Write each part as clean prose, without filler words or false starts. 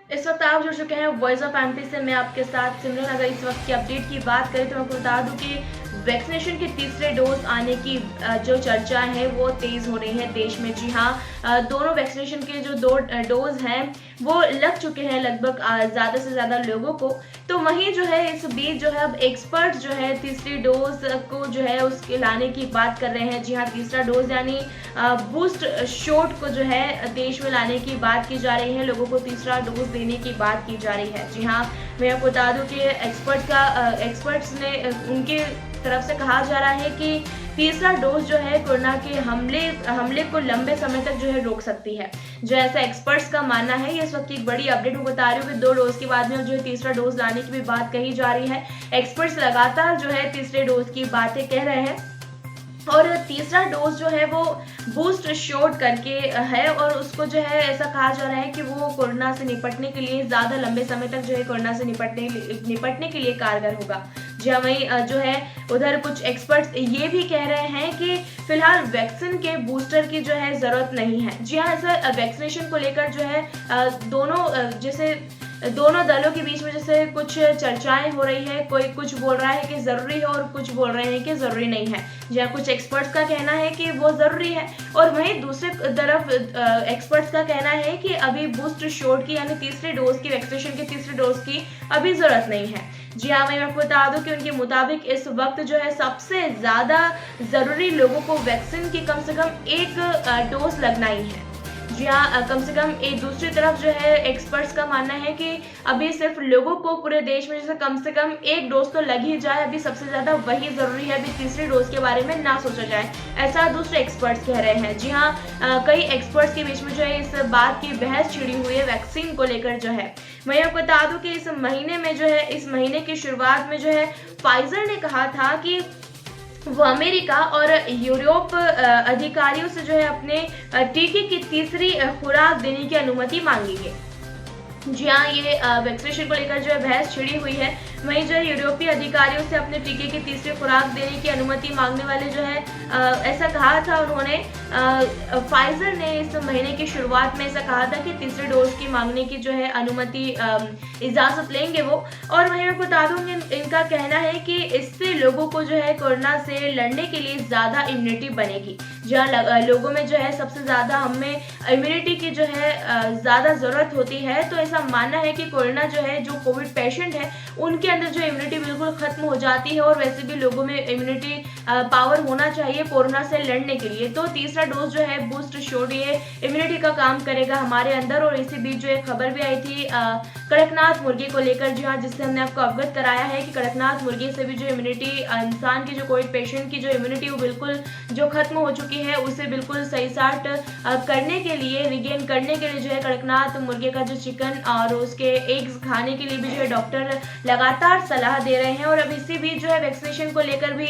इस वक्त आप जुड़ चुके हैं वॉइस ऑफ एमपी से। मैं आपके साथ सिमरन। अगर इस वक्त की अपडेट की बात करें तो मैं आपको बता दूं कि वैक्सीनेशन के तीसरे डोज आने की जो चर्चा है वो तेज हो रही है देश में। जी हाँ, दोनों वैक्सीनेशन के जो दो डोज हैं वो लग चुके हैं लगभग ज़्यादा से ज़्यादा लोगों को। तो वहीं जो है इस बीच जो है अब एक्सपर्ट जो है तीसरी डोज को जो है उसके लाने की बात कर रहे हैं। जी हाँ, तीसरा डोज यानी बूस्ट शॉट को जो है देश में लाने की बात की जा रही है। लोगों को तीसरा डोज देने की बात की जा रही है। जी हाँ, मैं आपको बता दूं कि एक्सपर्ट्स ने उनके तरफ से कहा जा रहा है कि तीसरा डोज जो है कोरोना के हमले को लंबे समय तक जो है रोक सकती है। जो ऐसा एक्सपर्ट्स का मानना है। ये इस वक्त की एक बड़ी अपडेट मैं बता रही हूँ कि 2 डोज के बाद में जो है तीसरा डोज लाने की भी बात कही जा रही है। एक्सपर्ट्स लगातार जो है तीसरे डोज की बातें कह रहे हैं और तीसरा डोज जो है वो बूस्ट शॉट करके है और उसको जो है ऐसा कहा जा रहा है कि वो कोरोना से निपटने के लिए ज़्यादा लंबे समय तक जो है कोरोना से निपटने के लिए कारगर होगा। जी हाँ, वहीं जो है उधर कुछ एक्सपर्ट्स ये भी कह रहे हैं कि फिलहाल वैक्सीन के बूस्टर की जो है ज़रूरत नहीं है। जी हाँ, ऐसा वैक्सीनेशन को लेकर जो है जैसे दोनों दलों के बीच में जैसे कुछ चर्चाएं हो रही है। कोई कुछ बोल रहा है कि जरूरी है और कुछ बोल रहे हैं कि जरूरी नहीं है। जहाँ कुछ एक्सपर्ट्स का कहना है कि वो जरूरी है और वहीं दूसरे तरफ एक्सपर्ट्स का कहना है कि अभी बूस्ट शॉट की यानी तीसरे डोज की वैक्सीनेशन के तीसरे डोज की अभी जरूरत नहीं है। जी हाँ, मैं आपको बता दूं कि उनके मुताबिक इस वक्त जो है सबसे ज्यादा जरूरी लोगों को वैक्सीन की कम से कम एक डोज लगना ही है। जी हाँ, कम से कम एक दूसरी तरफ जो है एक्सपर्ट्स का मानना है कि अभी सिर्फ लोगों को पूरे देश में जैसे कम से कम एक डोज तो लग ही जाए, अभी सबसे ज्यादा वही जरूरी है। अभी तीसरी डोज के बारे में ना सोचा जाए, ऐसा दूसरे एक्सपर्ट्स कह रहे हैं। जी हाँ, कई एक्सपर्ट्स के बीच में जो है इस बात की बहस छिड़ी हुई है वैक्सीन को लेकर जो है। मैं आपको बता दूं कि इस महीने में जो है इस महीने की शुरुआत में जो है फाइजर ने कहा था कि वो अमेरिका और यूरोप अधिकारियों से जो है अपने टीके की तीसरी खुराक देने की अनुमति मांगेंगे। जी हाँ, ये वैक्सीनेशन को लेकर जो है बहस छिड़ी हुई है। वहीं जो है यूरोपीय अधिकारियों से अपने टीके की तीसरी खुराक देने की अनुमति मांगने वाले जो है ऐसा कहा था उन्होंने। फाइजर ने इस महीने की शुरुआत में ऐसा कहा था कि तीसरे डोज की मांगने की जो है अनुमति इजाजत लेंगे वो। और वहीं मैं बता दूंगी इनका कहना है कि इससे लोगों को जो है कोरोना से लड़ने के लिए ज्यादा इम्यूनिटी बनेगी। जहाँ लोगों में जो है सबसे ज्यादा हमें इम्यूनिटी की जो है ज्यादा जरूरत होती है। तो ऐसा मानना है कि कोरोना जो है जो कोविड पेशेंट है उनके अंदर जो इम्यूनिटी बिल्कुल खत्म हो जाती है और वैसे भी लोगों में इम्यूनिटी पावर होना चाहिए कोरोना से लड़ने के लिए। तो तीसरा डोज जो है बूस्ट शॉट ये इम्यूनिटी का काम करेगा हमारे अंदर। और इसी बीच जो एक खबर भी आई थी कड़कनाथ मुर्गी को लेकर। जी हाँ, जिससे हमने आपको अवगत कराया है कि कड़कनाथ मुर्गी से भी जो इम्यूनिटी इंसान की जो कोविड पेशेंट की जो इम्यूनिटी वो बिल्कुल जो खत्म हो चुकी है उसे बिल्कुल सही साट करने के लिए रिगेन करने के लिए जो है कड़कनाथ मुर्गे का जो चिकन और उसके एग्स खाने के लिए भी जो है डॉक्टर लगातार सलाह दे रहे हैं। और अब इसी बीच जो है वैक्सीनेशन को लेकर भी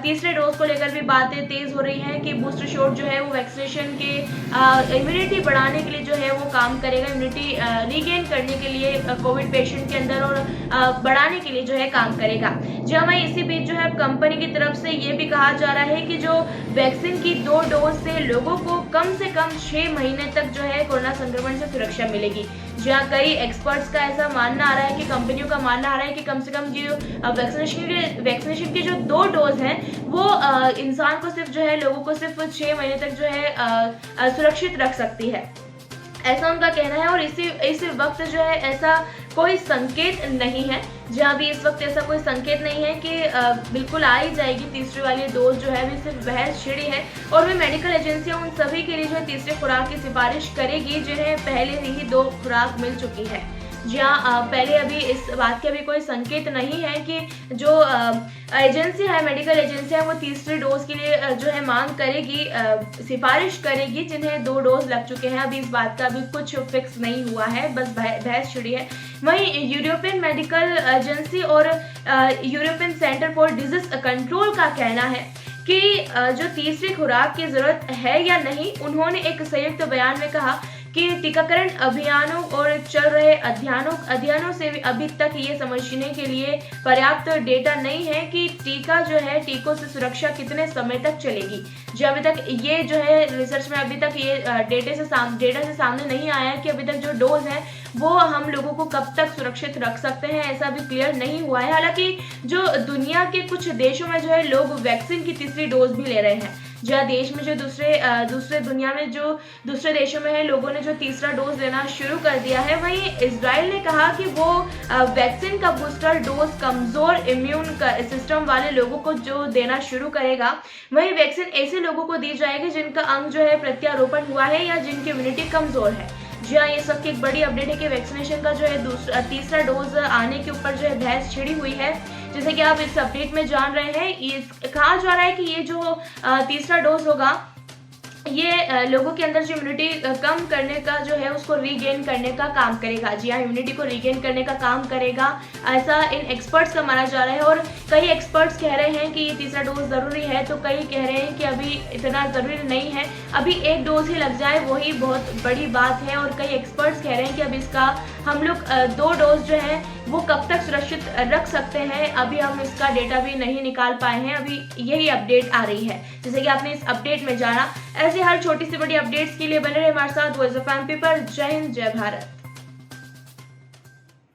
तीसरे डोज को लेकर भी बातें तेज हो रही हैं कि बूस्टर शॉट जो है वो वैक्सीनेशन के इम्यूनिटी बढ़ाने के लिए जो है वो काम करेगा, इम्यूनिटी रिगेन करने के लिए कोविड पेशेंट के अंदर और बढ़ाने के लिए जो है काम करेगा। जहाँ वहीं इसी बीच जो है कंपनी की तरफ से ये भी कहा जा रहा है कि जो वैक्सीन की 2 डोज से लोगों को कम से कम 6 महीने तक जो है कोरोना संक्रमण से सुरक्षा मिलेगी। जहाँ कई एक्सपर्ट्स का ऐसा मानना आ रहा है कि कंपनियों का मानना आ रहा है कि कम से कम जो वैक्सीनेशन के जो 2 डोज हैं वो इंसान को सिर्फ जो है लोगों को सिर्फ 6 महीने तक जो है सुरक्षित रख सकती है, ऐसा उनका कहना है। और इस वक्त जो है ऐसा कोई संकेत नहीं है। जहाँ भी इस वक्त ऐसा कोई संकेत नहीं है कि बिल्कुल आ ही जाएगी तीसरी वाली डोज जो है, अभी सिर्फ बहस छिड़ी है। और वे मेडिकल एजेंसियां उन सभी के लिए जो है तीसरी खुराक की सिफारिश करेगी जिन्हें पहले ही 2 खुराक मिल चुकी है। जहाँ पहले अभी इस बात के अभी कोई संकेत नहीं है कि जो एजेंसी है मेडिकल एजेंसी है वो तीसरी डोज के लिए जो है मांग करेगी, सिफारिश करेगी जिन्हें 2 डोज लग चुके हैं। अभी इस बात का अभी कुछ फिक्स नहीं हुआ है, बस बहस छिड़ी है। वहीं यूरोपियन मेडिकल एजेंसी और European centre for disease control का कहना है कि जो तीसरी खुराक की जरूरत है या नहीं। उन्होंने एक संयुक्त बयान में कहा कि टीकाकरण अभियानों और चल रहे अध्ययनों से अभी तक ये समझने के लिए पर्याप्त डेटा नहीं है कि टीकों से सुरक्षा कितने समय तक चलेगी। जो अभी तक ये जो है रिसर्च में अभी तक ये डेटा से सामने नहीं आया है कि अभी तक जो डोज है वो हम लोगों को कब तक सुरक्षित रख सकते हैं, ऐसा अभी क्लियर नहीं हुआ है। हालांकि जो दुनिया के कुछ देशों में जो है लोग वैक्सीन की तीसरी डोज भी ले रहे हैं। जहाँ देश में जो दूसरे दुनिया में जो दूसरे देशों में है, लोगों ने जो तीसरा डोज लेना शुरू कर दिया है, वहीं इजराइल ने कहा कि वो वैक्सीन का बूस्टर डोज कमजोर इम्यून सिस्टम वाले लोगों को जो देना शुरू करेगा। वहीं वैक्सीन ऐसे लोगों को दी जाएगी जिनका अंग जो है प्रत्यारोपण हुआ है या जिनकी इम्यूनिटी कमजोर है। जी हाँ, ये सबकी एक बड़ी अपडेट है कि वैक्सीनेशन का जो है तीसरा डोज आने के ऊपर जो है बहस छिड़ी हुई है। जैसे कि आप इस अपडेट में जान रहे हैं, ये कहा जा रहा है कि ये जो तीसरा डोज होगा, ये लोगों के अंदर जो इम्यूनिटी कम करने का जो है उसको रीगेन करने का काम करेगा। जी हाँ, इम्यूनिटी को रीगेन करने का काम करेगा, ऐसा इन एक्सपर्ट्स का माना जा रहा है। और कई एक्सपर्ट्स कह रहे हैं कि ये तीसरा डोज ज़रूरी है, तो कई कह रहे हैं कि अभी इतना ज़रूरी नहीं है, अभी एक डोज ही लग जाए वही बहुत बड़ी बात है। और कई एक्सपर्ट्स कह रहे हैं कि अभी इसका हम लोग 2 डोज जो है वो कब तक सुरक्षित रख सकते हैं, अभी हम इसका डेटा भी नहीं निकाल पाए हैं, अभी यही अपडेट आ रही है। जैसे कि आपने इस अपडेट में जाना, ऐसे हर छोटी सी बड़ी अपडेट्स के लिए बने रहे हमारे साथ वॉइस ऑफ एमपी पर। जय हिंद, जय भारत।